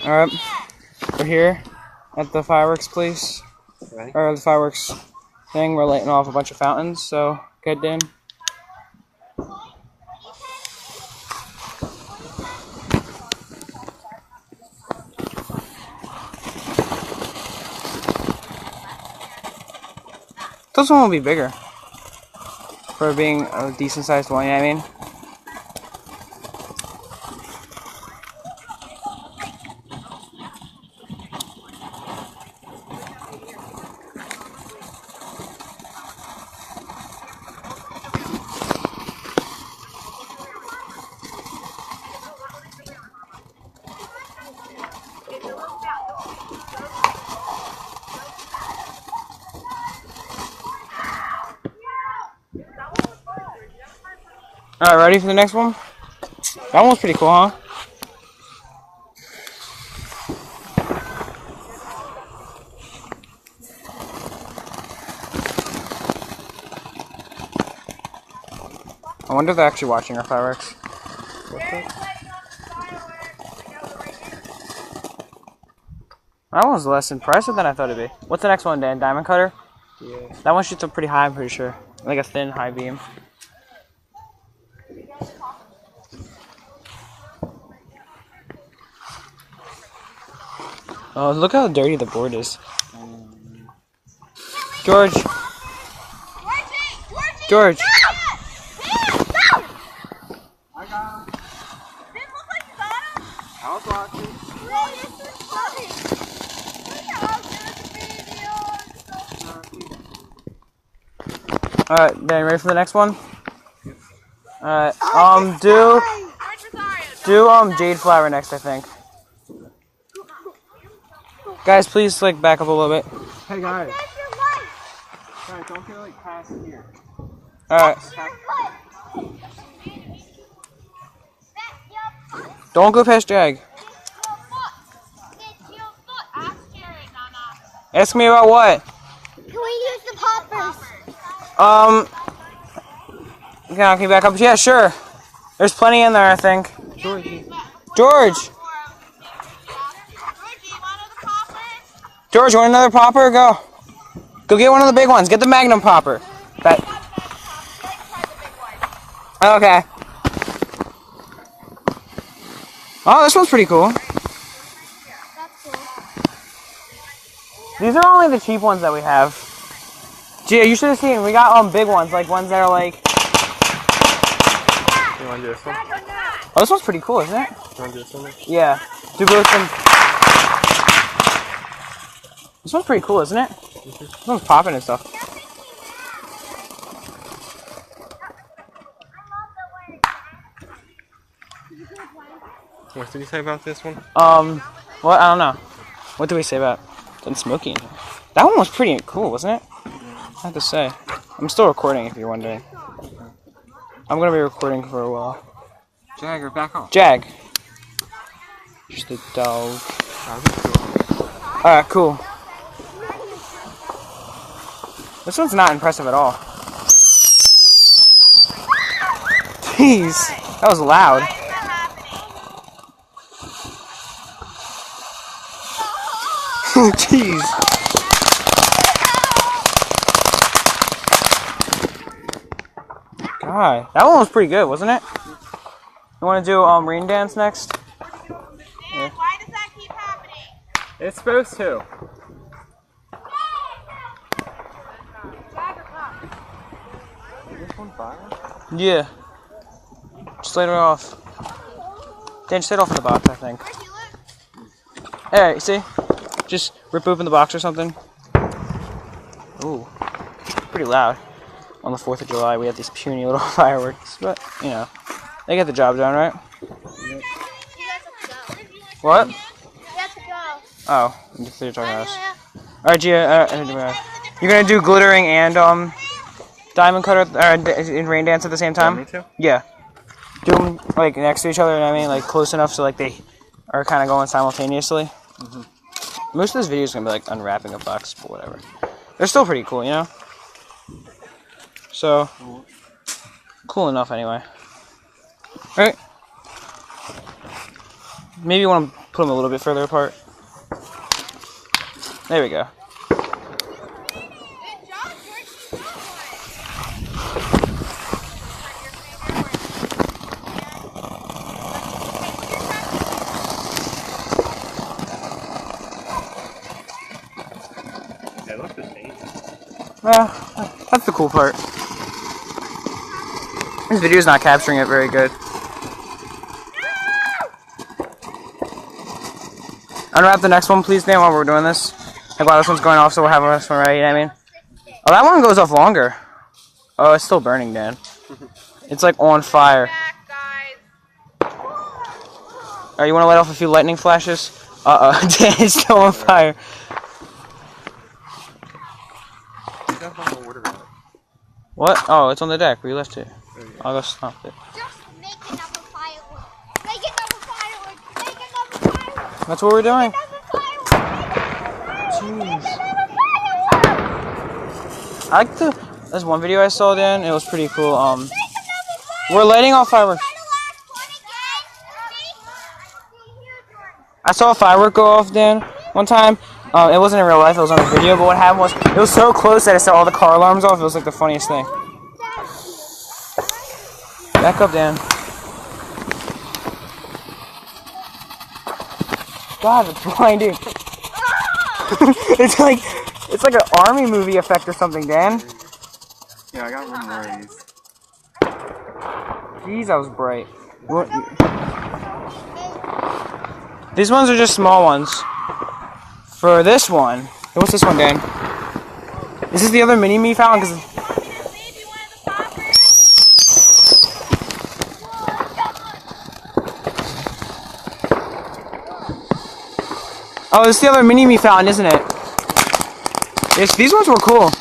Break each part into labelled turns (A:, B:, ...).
A: Alright, we're here at the fireworks place,
B: Right.
A: or the fireworks thing. We're lighting off a bunch of fountains, so get in. This one will be bigger for being a decent sized one, you know what I mean? Alright, ready for the next one? That one was pretty cool, huh? I wonder if they're actually watching our fireworks. That one was less impressive than I thought it'd be. What's the next one, Dan? Diamond cutter?
B: Yeah.
A: That one shoots up pretty high, I'm pretty sure. Like a thin, high beam. Oh, look how dirty the board is. George! George!
B: I got him.
C: Didn't look like you got him.
B: I was watching.
C: Bro, this is funny. Look how good
A: Alright, Dan, ready for the next one? Alright, do Jade Flower next, I think. Guys, please, like, back up a little bit.
B: Hey guys. Guys, don't get like past here.
A: Alright. Don't go past Jag. Ask me about what?
C: Can we use the poppers?
A: Can you back up? Yeah, sure. There's plenty in there, I think. George! George, you want another popper? Go. Go get one of the big ones. Get the Magnum popper. Okay. Oh, this one's pretty cool. These are only the cheap ones that we have. Gee, you should have seen. We got big ones, like ones that are like.
B: You want to do this one?
A: Oh, this one's pretty cool, isn't it?
B: You want to do this one?
A: Yeah. Do both of them. This one's pretty cool, isn't it? This one's popping and stuff.
B: What did you say about this one?
A: What? I don't know. What do we say about it? Smoky in here. That one was pretty cool, wasn't it? I have to say. I'm still recording, if you're wondering. I'm gonna be recording for a while.
B: Jagger, back off.
A: Jag. Just a dog. Alright, cool. This one's not impressive at all. Jeez, that was loud. Jeez. God, that one was pretty good, wasn't it? You want to do rain dance next?
C: Why does that keep happening?
B: It's supposed to. This one fire?
A: Yeah. Just light it off. Dan, just light it off in the box, I think. Hey, you see? Just rip open the box or something. Ooh. Pretty loud. On the 4th of July, we have these puny little fireworks. But, you know, they get the job done, right?
C: You guys have to go.
A: What?
C: You have to go.
A: Oh, I just thought you were talking about us. Alright, Gia, you're gonna do glittering and, diamond cutter, in rain dance at the same time?
B: Me too?
A: Yeah. Do them, like, next to each other, you know what I mean? Like, close enough so, like, they are kind of going simultaneously. Most of this video is going to be, like, unwrapping a box, but whatever. They're still pretty cool, you know? So, cool enough, anyway. Alright. Maybe you want to put them a little bit further apart. There we go.
D: They look the same.
A: Well, that's the cool part. This video's not capturing it very good. Unwrap the next one, please, Dan, while we're doing this. Like, while this one's going off, so we'll have this one ready, you know what I mean? Oh, that one goes off longer. Oh, it's still burning, Dan. It's like on fire. Alright, you want to light off a few lightning flashes? Dan, it's still on fire. What? Oh, it's on the deck. We left it. I'll go stop it.
C: Just make another firework. Make another firework. Make another firework.
A: That's what we're doing.
C: Another firework.
A: Jeez.
C: Another firework.
A: I like there's one video I saw, Dan. It was pretty cool.
C: Make another firework.
A: We're lighting off fireworks. I saw a firework go off, Dan, one time. It wasn't in real life, it was on a video, but what happened was, it was so close that it set all the car alarms off. It was like the funniest thing. Back up, Dan. God, it's blinding. it's like an army movie effect or something, Dan.
D: Yeah, I got one more of these.
A: Jeez, that was bright. What? These ones are just small ones. For this one, what's this one, Dan? Is this the other mini-me fountain? Cause oh, this is the other mini-me fountain, isn't it? Yes, these ones were cool.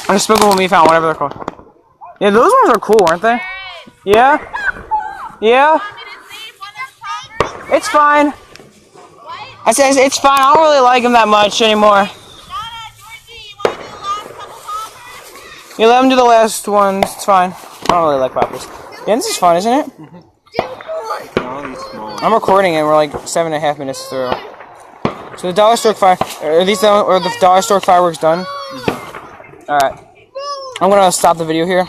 A: Unspeakable me fountain, whatever they're called. Yeah, those ones are cool, aren't they? Yeah? Yeah? It's fine. I said it's fine. I don't really like them that much anymore. You let them do the last ones. It's fine. I don't really like poppers. Yeah, this is fun, isn't it? I'm recording it. We're like 7.5 minutes through. So the Dollar Store the Dollar Store fireworks done? All right. I'm gonna stop the video here.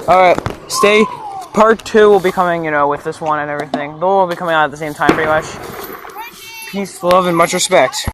A: All right. Stay. Part 2 will be coming, you know, with this one and everything. They'll all be coming out at the same time, pretty much. Peace, love, and much respect.